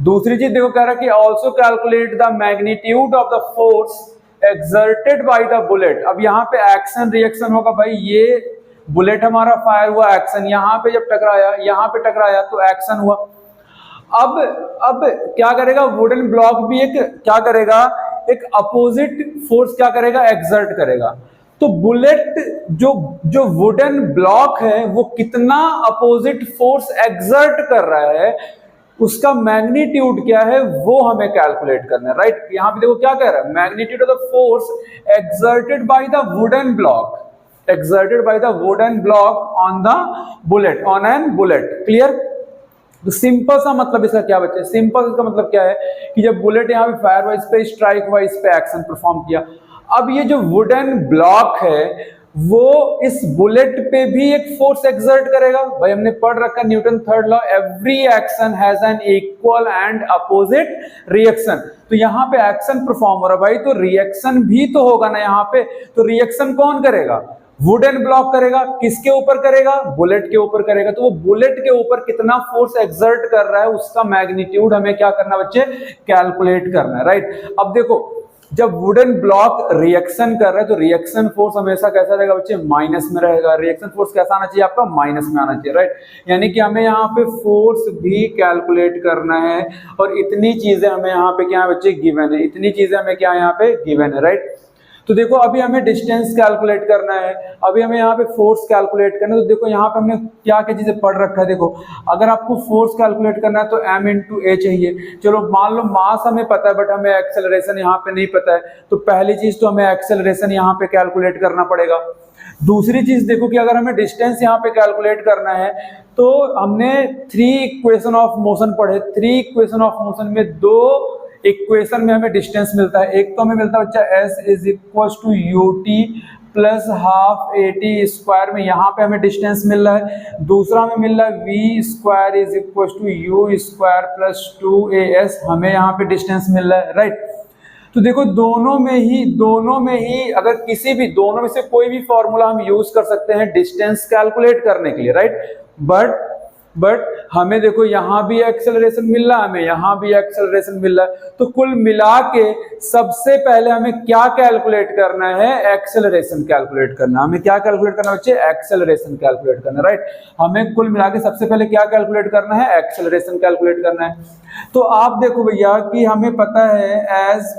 दूसरी चीज देखो कह रहा है कि also calculate the magnitude of the force exerted by the bullet. अब यहाँ पे एक्शन रिएक्शन होगा भाई, ये बुलेट हमारा फायर हुआ, एक्शन यहाँ पे जब टकराया, यहाँ पे टकराया तो एक्शन हुआ। अब क्या करेगा, वुडन ब्लॉक भी एक क्या करेगा, एक अपोजिट फोर्स क्या करेगा, एक्सर्ट करेगा। तो बुलेट जो वुडन ब्लॉक है वो कितना अपोजिट फोर्स एक्सर्ट कर रहा है, उसका मैग्नीट्यूड क्या है वो हमें कैलकुलेट करना है। राइट। यहां पे देखो क्या कह रहा है, magnitude of the force exerted by the wooden block, exerted by the wooden block on the bullet, on an bullet. Clear. तो सिंपल सा मतलब इसका क्या बच्चे, सिंपल इसका मतलब क्या है कि जब बुलेट यहाँ पे फायर हुआ, इस पे स्ट्राइक हुआ, इस पे एक्शन परफॉर्म किया। अब ये जो वुडन ब्लॉक है वो इस बुलेट पे भी एक फोर्स एक्सर्ट करेगा। भाई हमने पढ़ रखा Newton third law, every action has an equal and opposite reaction. तो यहाँ पे एक्शन परफॉर्म हो रहा है भाई, तो रिएक्शन भी तो होगा ना यहाँ पे। तो रिएक्शन कौन करेगा, वुडन ब्लॉक करेगा। किसके ऊपर करेगा, बुलेट के ऊपर करेगा। तो वो बुलेट के ऊपर कितना फोर्स एक्सर्ट कर रहा है उसका मैग्नीट्यूड हमें क्या करना बच्चे, कैलकुलेट करना है। राइट। अब देखो जब वुडन ब्लॉक रिएक्शन कर रहा है तो रिएक्शन फोर्स हमेशा कैसा रहेगा बच्चे, माइनस में रहेगा। रिएक्शन फोर्स कैसा आना चाहिए आपका, माइनस में आना चाहिए। राइट। यानी कि हमें यहाँ पे फोर्स भी कैलकुलेट करना है और इतनी चीजें हमें यहाँ पे क्या है बच्चे, गिवन है। इतनी चीजें हमें क्या यहाँ पे गिवन है। राइट। तो देखो अभी हमें डिस्टेंस कैलकुलेट करना है, अभी हमें यहाँ पे फोर्स कैलकुलेट करना है। तो देखो यहाँ पे हमने क्या क्या चीजें पढ़ रखा है। देखो अगर आपको फोर्स कैलकुलेट करना है तो m इंटू ए चाहिए। चलो मान लो मास हमें पता है बट हमें एक्सेलरेशन यहाँ पे नहीं पता है, तो पहली चीज तो हमें एक्सेलरेशन यहाँ पे कैलकुलेट करना पड़ेगा। दूसरी चीज देखो कि अगर हमें डिस्टेंस यहाँ पे कैलकुलेट करना है तो हमने 3 इक्वेशन ऑफ मोशन पढ़े। 3 इक्वेशन ऑफ मोशन में 2 इक्वेशन में हमें डिस्टेंस मिलता है। एक तो हमें मिलता है बच्चा s is equal to U T plus half A T square में, यहाँ पे हमें डिस्टेंस मिल रहा है। दूसरा हमें मिल रहा है V square is equal to U square plus 2as, हमें यहाँ पे डिस्टेंस मिल रहा है। राइट। तो देखो दोनों में ही अगर किसी भी दोनों में से कोई भी फॉर्मूला हम यूज कर सकते हैं डिस्टेंस कैलकुलेट करने के लिए। राइट। बट हमें देखो यहाँ भी एक्सेलरेशन मिल रहा है, हमें यहाँ भी एक्सेलरेशन मिल रहा है। तो कुल मिला के सबसे पहले हमें क्या कैलकुलेट करना है, एक्सेलरेशन कैलकुलेट करना। हमें क्या कैलकुलेट करना बच्चे, एक्सेलरेशन कैलकुलेट करना। राइट। हमें कुल मिला के सबसे पहले क्या कैलकुलेट करना है, एक्सेलरेशन कैलकुलेट करना है। तो आप देखो भैया कि हमें पता है एज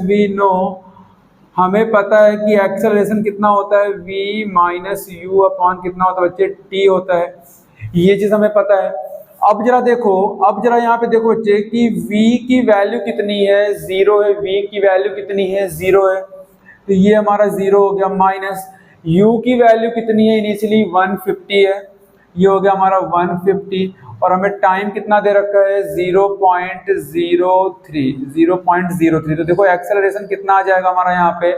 वी नो हमें पता है कि एक्सेलरेशन कितना होता है, v माइनस यू अपॉन कितना होता है बच्चे, t होता है। ये चीज हमें पता है। अब जरा यहाँ पे देखो बच्चे कि v की वैल्यू कितनी है, 0 है। v की वैल्यू कितनी है, 0 है। तो ये हमारा 0 हो गया। माइनस u की वैल्यू कितनी है, इनिशियली 150 है, ये हो गया हमारा 150। और हमें टाइम कितना दे रखा है, 0.03। तो देखो एक्सेलरेशन कितना आ जाएगा हमारा यहाँ पे,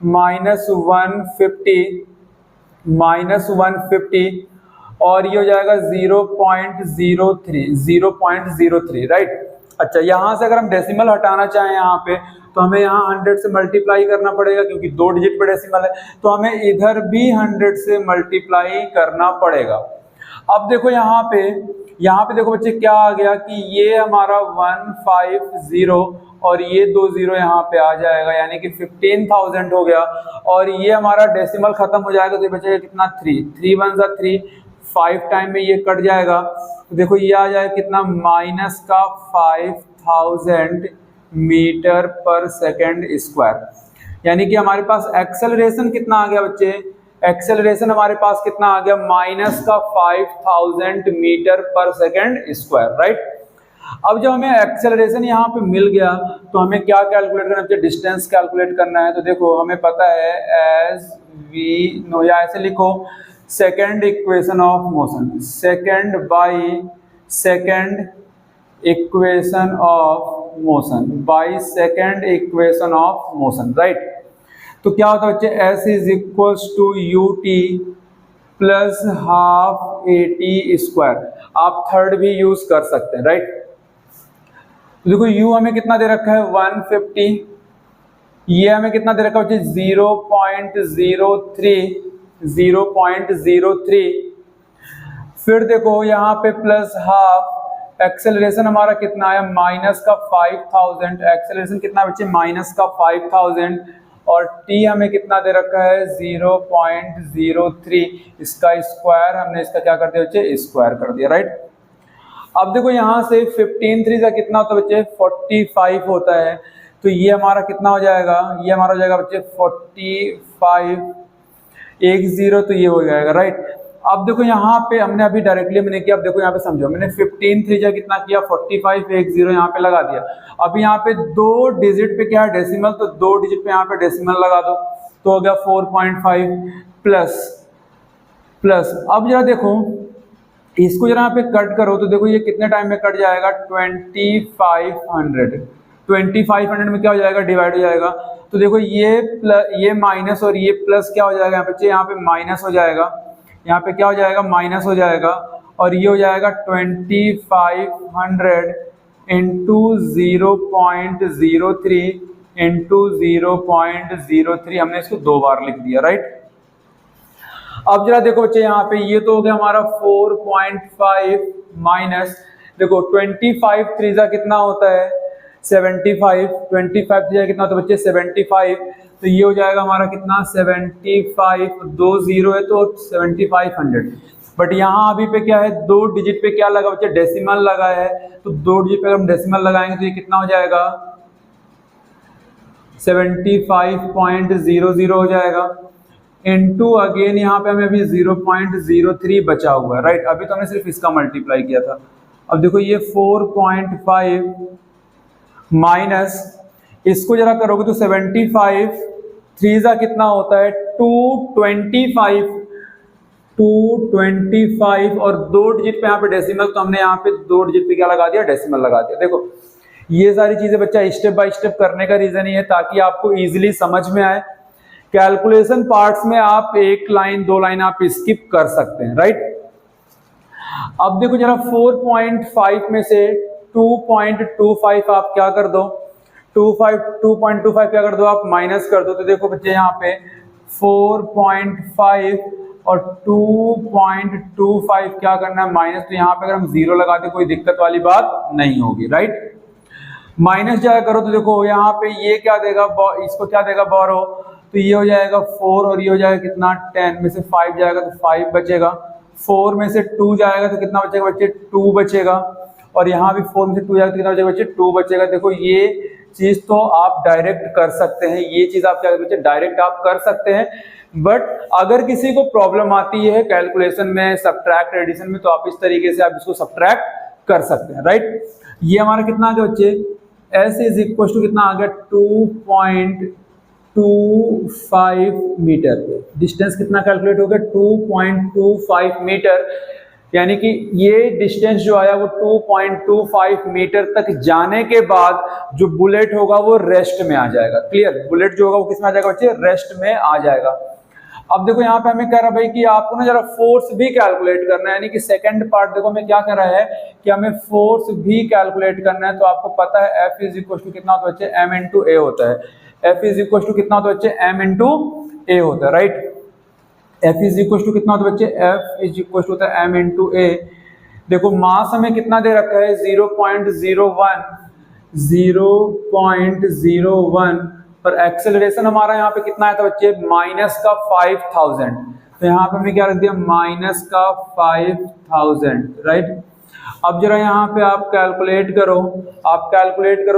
-150 और ये हो जाएगा 0.03। राइट। अच्छा यहाँ से अगर हम डेसिमल हटाना चाहें यहाँ पे तो हमें यहाँ 100 से मल्टीप्लाई करना पड़ेगा क्योंकि 2 डिजिट पे डेसिमल है, तो हमें इधर भी 100 से मल्टीप्लाई करना पड़ेगा। अब देखो यहाँ पे देखो बच्चे क्या आ गया कि ये हमारा 150 और ये 2 0 यहाँ पे आ जाएगा, यानी कि 15,000 हो गया। और ये हमारा डेसिमल खत्म हो जाएगा तो ये बचेगा कितना, 3 1 जा 3, 5 टाइम में ये कट जाएगा। तो देखो ये आ जाएगा कितना, माइनस का 5000 मीटर पर सेकेंड स्क्वायर। यानी कि हमारे पास एक्सेलरेशन कितना आ गया बच्चे, एक्सेलरेशन हमारे पास कितना आ गया, माइनस का 5000 metre per second square. Right. अब जब हमें एक्सेलरेशन यहाँ पे मिल गया तो हमें क्या कैलकुलेट करना है, डिस्टेंस कैलकुलेट करना है। तो देखो हमें पता है एज वी नो, या ऐसे लिखो second equation of motion, second equation of motion. Right. तो क्या होता है बच्चे, s is equal to U T plus half A T square. आप थर्ड भी यूज कर सकते हैं। राइट। तो देखो u हमें कितना दे रखा है, 150, ये हमें कितना दे रखा है बच्चे, 0.03। फिर देखो यहाँ पे प्लस हाफ, एक्सेलरेशन हमारा कितना है माइनस का 5000, एक्सेलरेशन कितना बच्चे माइनस का 5000, और t हमें कितना दे रखा है 0.03, इसका स्क्वायर हमने इसका क्या कर दिया बच्चे स्क्वायर कर दिया, राइट। अब देखो यहाँ से 15 3 का कितना होता है बच्चे 45 होता है, तो ये हमारा कितना हो जाएगा, ये हमारा हो जाएगा बच्चे 45 10, तो ये हो जाएगा, राइट। अब देखो यहाँ पे हमने अभी डायरेक्टली मैंने किया, अब देखो यहाँ पे समझो, मैंने 15 3 जा कितना किया 45 10 यहाँ पे लगा दिया। अब यहाँ पे 2 डिजिट पे क्या है डेसिमल, तो 2 डिजिट पे यहाँ पे डेसिमल लगा दो, तो हो गया 4.5 प्लस अब जरा देखो इसको जरा यहाँ पे कट करो, तो देखो ये कितने टाइम में कट जाएगा 2500 में क्या हो जाएगा डिवाइड हो जाएगा, तो देखो ये माइनस और ये प्लस क्या हो जाएगा यहाँ पे, यहाँ पे माइनस हो जाएगा, यहाँ पे क्या हो जाएगा माइनस हो जाएगा, और ये हो जाएगा 2500 इंटू 0.03 इंटू 0.03, हमने इसको 2 बार लिख दिया, राइट। अब जरा देखो बच्चे यहाँ पे ये तो हो गया हमारा 4.5 माइनस, देखो 25 3 कितना होता है 75, 25 3 कितना होता है बच्चे 75, तो ये हो जाएगा हमारा कितना 75, 2 0 है तो 7500, बट यहाँ अभी पे क्या है 2 डिजिट पे क्या लगा बच्चे डेसिमल लगा है, तो 2 डिजिट पे हम डेसिमल लगाएंगे तो ये कितना हो जाएगा 75.00 हो जाएगा, इनटू अगेन यहाँ पे हमें अभी 0.03 बचा हुआ है, राइट। अभी तो हमने सिर्फ इसका मल्टीप्लाई किया था। अब देखो ये 4.5 माइनस इसको जरा करोगे तो 75 3 कितना होता है 225 और 2 डिजिट पे यहाँ पे डेसिमल, तो हमने यहाँ पे 2 डिजिट पे क्या लगा दिया डेसिमल लगा दिया। देखो ये सारी चीजें बच्चा स्टेप बाय स्टेप करने का रीजन ये है ताकि आपको इजीली समझ में आए। कैलकुलेशन पार्ट्स में आप 1 लाइन 2 लाइन आप स्किप कर सकते हैं, राइट। अब देखो जरा 4.5 में से 2.25 आप क्या कर दो 2.25 क्या कर दो आप माइनस कर दो, तो देखो बच्चे यहाँ पे 4.5 और 2.25 क्या करना है माइनस, तो यहाँ पे अगर हम 0 लगाते कोई दिक्कत वाली बात नहीं होगी, राइट। माइनस जाया करो तो देखो यहाँ पे ये क्या देगा, इसको क्या देगा बोरो, तो ये हो जाएगा 4 और ये हो जाएगा कितना 10 में से 5 जाएगा तो 5 बचेगा, 4 में से 2 जाएगा तो कितना बचेगा बच्चे 2 बचेगा, और यहाँ भी 4 में से 2 जाएगा तो कितना बचेगा बच्चे 2 बचेगा। देखो ये चीज तो आप डायरेक्ट कर सकते हैं, ये चीज आप क्या बच्चे डायरेक्ट आप कर सकते हैं, बट अगर किसी को प्रॉब्लम आती है कैलकुलेशन में सब्ट्रैक्ट एडिशन में, तो आप इस तरीके से आप इसको सब्ट्रैक्ट कर सकते हैं, राइट। ये हमारा कितना आ गया बच्चे S इज इक्वल टू कितना आ गया 2.25 मीटर पे, डिस्टेंस कितना कैलकुलेट हो गया 2.25 मीटर, यानी कि ये डिस्टेंस जो आया वो 2.25 मीटर तक जाने के बाद जो बुलेट होगा वो रेस्ट में आ जाएगा। क्लियर, बुलेट जो होगा वो किस में आ जाएगा बच्चे रेस्ट में आ जाएगा। अब देखो यहाँ पे हमें कह रहा भाई कि आपको ना जरा फोर्स भी कैलकुलेट करना है, यानी कि सेकंड पार्ट देखो हमें क्या कर रहा है कि हमें फोर्स भी कैलकुलेट करना है। तो आपको पता है F इज इक्वल टू कितना होता है बच्चे M इंटू ए होता है, F इज इक्वल टू कितना होता है बच्चे M इंटू ए होता है, right. F is equal to कितना होता है बच्चे F इज इक्वल टू होता है M इंटू ए। देखो मास हमें कितना दे रखा है 0.01 पर एक्सेलरेशन हमारा यहाँ पे कितना आया था बच्चे माइनस का 5000, तो यहाँ पे हमने क्या रख दिया माइनस का 5000, राइट। अब जरा यहाँ पे आप कैलकुलेट करो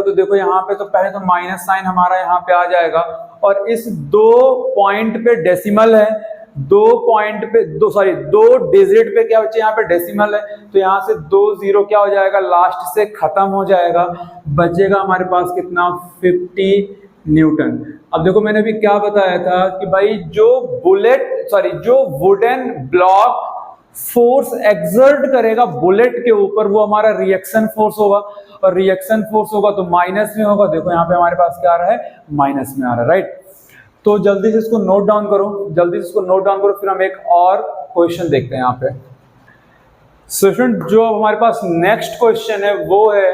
तो देखो यहाँ पे तो पहले तो माइनस साइन हमारा यहाँ पे आ जाएगा, और इस 2 पॉइंट पे डेसिमल है, 2 डिजिट पे क्या बच्चे यहाँ पे डेसिमल है, तो यहाँ से 2 0 क्या हो जाएगा लास्ट से खत्म हो जाएगा, बचेगा हमारे पास कितना 50 न्यूटन। अब देखो मैंने अभी क्या बताया था कि भाई जो वुडन ब्लॉक फोर्स एक्सर्ट करेगा बुलेट के ऊपर वो हमारा रिएक्शन फोर्स होगा, और रिएक्शन फोर्स होगा तो माइनस में होगा। देखो यहाँ पे हमारे पास क्या आ रहा है माइनस में आ रहा है, राइट। तो जल्दी से इसको नोट डाउन करो, फिर हम एक और क्वेश्चन देखते हैं यहाँ पे। स्टूडेंट जो अब हमारे पास नेक्स्ट क्वेश्चन है वो है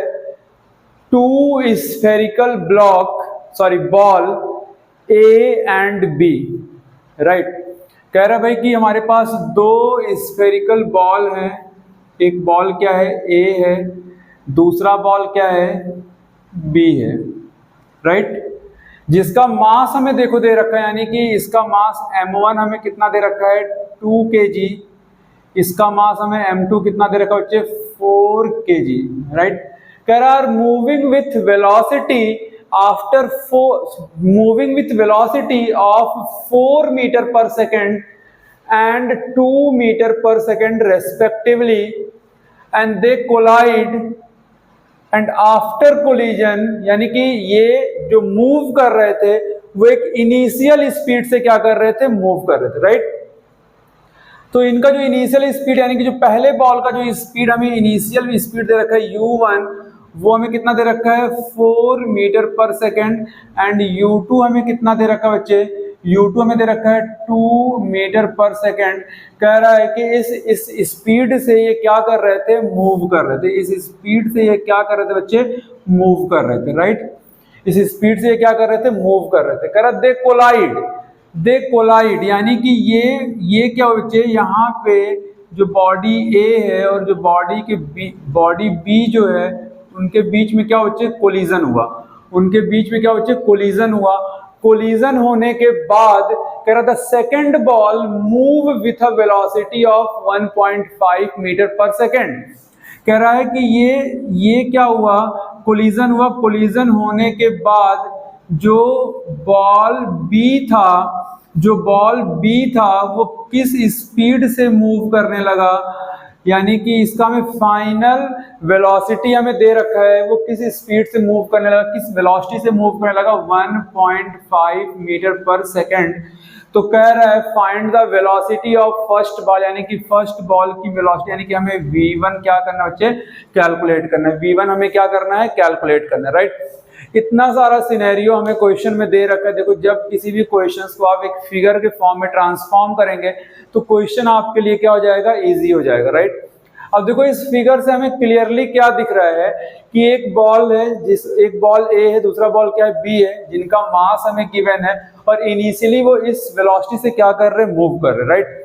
2 spherical ball A and B, right. कह रहा है भाई कि हमारे पास दो स्फेरिकल बॉल हैं, एक बॉल क्या है ए है, दूसरा बॉल क्या है बी है, राइट। जिसका मास हमें देखो दे रखा है, यानी कि इसका मास m1 हमें कितना दे रखा है 2 kg, इसका मास हमें m2 कितना दे रखा है बच्चे 4 kg, राइट। कह रहा है moving with velocity after moving with velocity of 4 metre per second and 2 metre per second respectively and they collide and after collision, यानी कि ये जो मूव कर रहे थे वो एक इनिशियल स्पीड से क्या कर रहे थे, मूव कर रहे थे, राइट। तो इनका जो इनिशियल स्पीड यानी कि जो पहले बॉल का जो स्पीड हमें इनिशियल स्पीड दे रखा है u1, वो हमें कितना दे रखा है 4 metre per second and u2 हमें कितना दे रखा है बच्चे, u2 हमें दे रखा है 2 मीटर पर सेकेंड। कह रहा है कि इस स्पीड से ये क्या कर रहे थे, मूव कर रहे थे, इस स्पीड से ये क्या कर रहे थे बच्चे, मूव कर रहे थे, राइट। इस स्पीड से ये क्या कर रहे थे, मूव कर रहे थे। कह रहा दे कोलाइड यानी कि ये क्या बच्चे, यहाँ पे जो बॉडी ए है और जो बॉडी बी जो है उनके बीच में क्या बच्चे, कोलिजन हुआ, उनके बीच में क्या बच्चे, कोलिजन हुआ। कोलिजन होने के बाद कह रहा था second ball move with a velocity of 1.5 metre per second. कह रहा है कि ये क्या हुआ, कोलिजन हुआ। कोलिजन होने के बाद जो बॉल बी था वो किस स्पीड से मूव करने लगा, यानी कि इसका हमें फाइनल वेलोसिटी हमें दे रखा है, वो किस स्पीड से मूव करने लगा, किस वेलोसिटी से मूव करने लगा, 1.5 मीटर पर सेकेंड। तो कह रहा है find the velocity of first ball, यानी कि फर्स्ट बॉल की वेलोसिटी, यानी कि हमें v1 क्या करना है बच्चे, कैलकुलेट करना है। v1 हमें क्या करना है, कैलकुलेट करना है, राइट। इतना सारा सिनेरियो हमें क्वेश्चन में दे रखा है। देखो जब किसी भी क्वेश्चंस को आप एक फिगर के फॉर्म में ट्रांसफॉर्म करेंगे तो क्वेश्चन आपके लिए क्या हो जाएगा, इजी हो जाएगा, राइट। अब देखो इस फिगर से हमें क्लियरली क्या दिख रहा है कि एक बॉल है, एक बॉल ए है, दूसरा बॉल क्या है, बी है, जिनका मास हमें गिवन है और इनिशियली वो इस वेलोसिटी से क्या कर रहे हैं, मूव कर रहे हैं, राइट।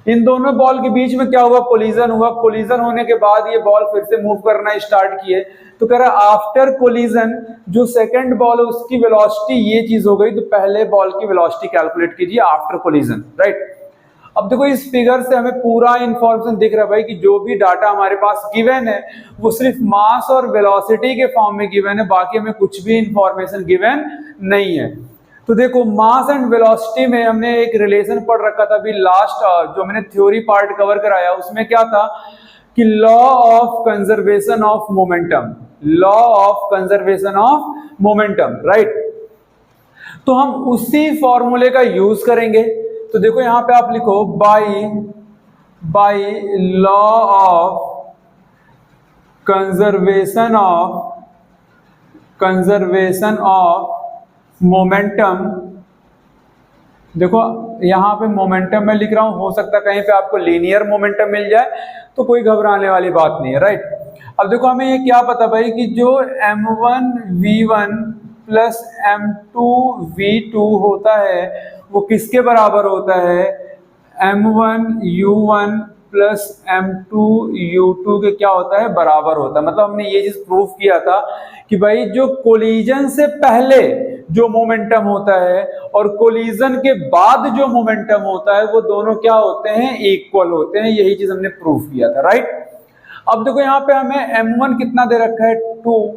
इन दोनों बॉल के बीच में क्या हुआ, कोलिजन हुआ। कोलिजन होने के बाद ये बॉल फिर से मूव करना स्टार्ट किए। तो कह रहा आफ्टर कोलिजन जो सेकंड बॉल है उसकी वेलोसिटी ये चीज हो गई, तो पहले बॉल की वेलोसिटी कैलकुलेट कीजिए आफ्टर कोलिजन, राइट। अब देखो इस फिगर से हमें पूरा इंफॉर्मेशन दिख रहा है भाई कि जो भी डाटा हमारे पास गिवन है वो सिर्फ मास और वेलोसिटी के फॉर्म में गिवन है, बाकी हमें कुछ भी इंफॉर्मेशन गिवन नहीं है। तो देखो मास एंड वेलोसिटी में हमने एक रिलेशन पढ़ रखा था अभी लास्ट, जो मैंने थ्योरी पार्ट कवर कराया उसमें क्या था कि law of conservation of momentum, law of conservation of momentum, right. तो हम उसी फॉर्मूले का यूज करेंगे। तो देखो यहां पे आप लिखो by law of conservation of momentum. देखो यहां पे मोमेंटम मैं लिख रहा हूं, हो सकता है कहीं पे आपको लीनियर मोमेंटम मिल जाए, तो कोई घबराने वाली बात नहीं है, राइट। अब देखो हमें ये क्या पता भाई कि जो m1 v1 plus m2 v2 होता है वो किसके बराबर होता है, m1 u1 plus m2 u2 के क्या होता है, बराबर होता है। मतलब हमने ये चीज प्रूफ किया था कि भाई जो कोलिजन से पहले जो मोमेंटम होता है और कोलिजन के बाद जो मोमेंटम होता है वो दोनों क्या होते हैं, इक्वल होते हैं। यही चीज हमने प्रूफ किया था, राइट। अब देखो यहाँ पे हमें m1 कितना दे रखा है 2,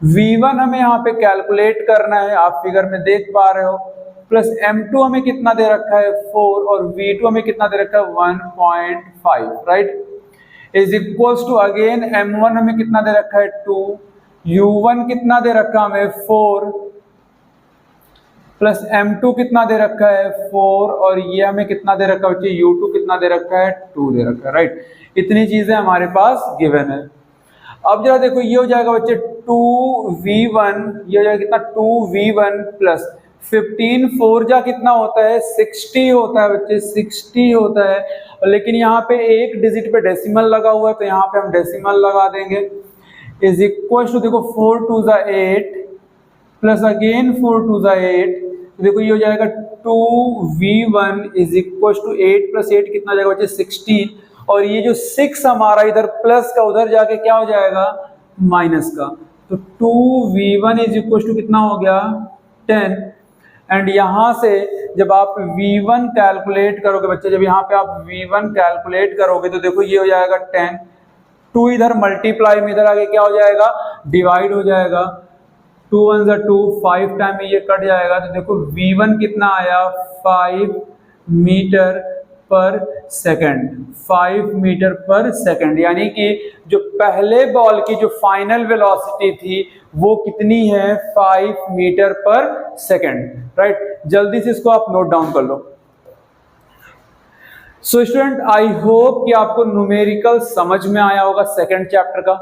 v1 हमें यहाँ पे कैलकुलेट करना है, आप फिगर में देख पा रहे हो, प्लस m2 हमें कितना दे रखा है 4 और v2 हमें कितना दे रखा है 1.5, right. Is equals to again m1 हमें कितना दे रखा है 2, u1 कितना दे रखा हमें 4 प्लस m2 कितना दे रखा है 4 और ये हमें कितना दे रखा है, u2 कितना दे रखा है 2 दे रखा है, राइट। इतनी चीजें हमारे पास गिवन है। अब जरा देखो ये हो जाएगा बच्चे 2v1, ये हो जाएगा कितना 2v1 प्लस 15 4 जा कितना होता है 60 होता है बच्चे, 60 होता है। लेकिन यहाँ पे एक डिजिट पे डेसिमल लगा हुआ है तो यहाँ पे हम डेसिमल लगा देंगे। इज इक्वल टू देखो 4 2 8 प्लस अगेन 4 2 8 तो देखो ये हो जाएगा 2v1 is equal to 8 plus 8 कितना जाएगा बच्चे 16, और ये जो 6 हमारा इधर प्लस का उधर जाके क्या हो जाएगा माइनस का, तो 2v1 इज इक्वल टू कितना हो गया 10। एंड यहां से जब आप v1 कैलकुलेट करोगे बच्चे, जब यहाँ पे आप v1 कैलकुलेट करोगे तो देखो ये हो जाएगा 10, 2 इधर मल्टीप्लाई में इधर आगे क्या हो जाएगा डिवाइड हो जाएगा, 2 1 2, 5 टाइम में ये कट जाएगा, तो देखो v1 कितना आया 5 metre per second, 5 metre per second, यानी कि जो पहले बॉल की जो फाइनल वेलोसिटी थी वो कितनी है 5 मीटर पर सेकंड, राइट। जल्दी से इसको आप नोट डाउन कर लो। सो स्टूडेंट, आई होप कि आपको न्यूमेरिकल समझ में आया होगा सेकंड चैप्टर का।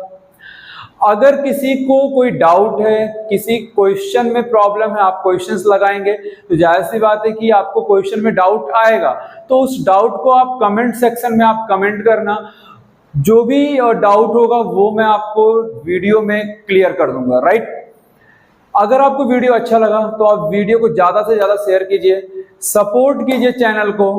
अगर किसी को कोई डाउट है, किसी क्वेश्चन में प्रॉब्लम है, आप क्वेश्चंस लगाएंगे तो जाहिर सी बात है कि आपको क्वेश्चन में डाउट आएगा, तो उस डाउट को आप कमेंट सेक्शन में आप कमेंट करना, जो भी डाउट होगा वो मैं आपको वीडियो में क्लियर कर दूंगा, राइट। अगर आपको वीडियो अच्छा लगा तो आप वीडियो को ज्यादा से ज्यादा शेयर कीजिए, सपोर्ट कीजिए चैनल को।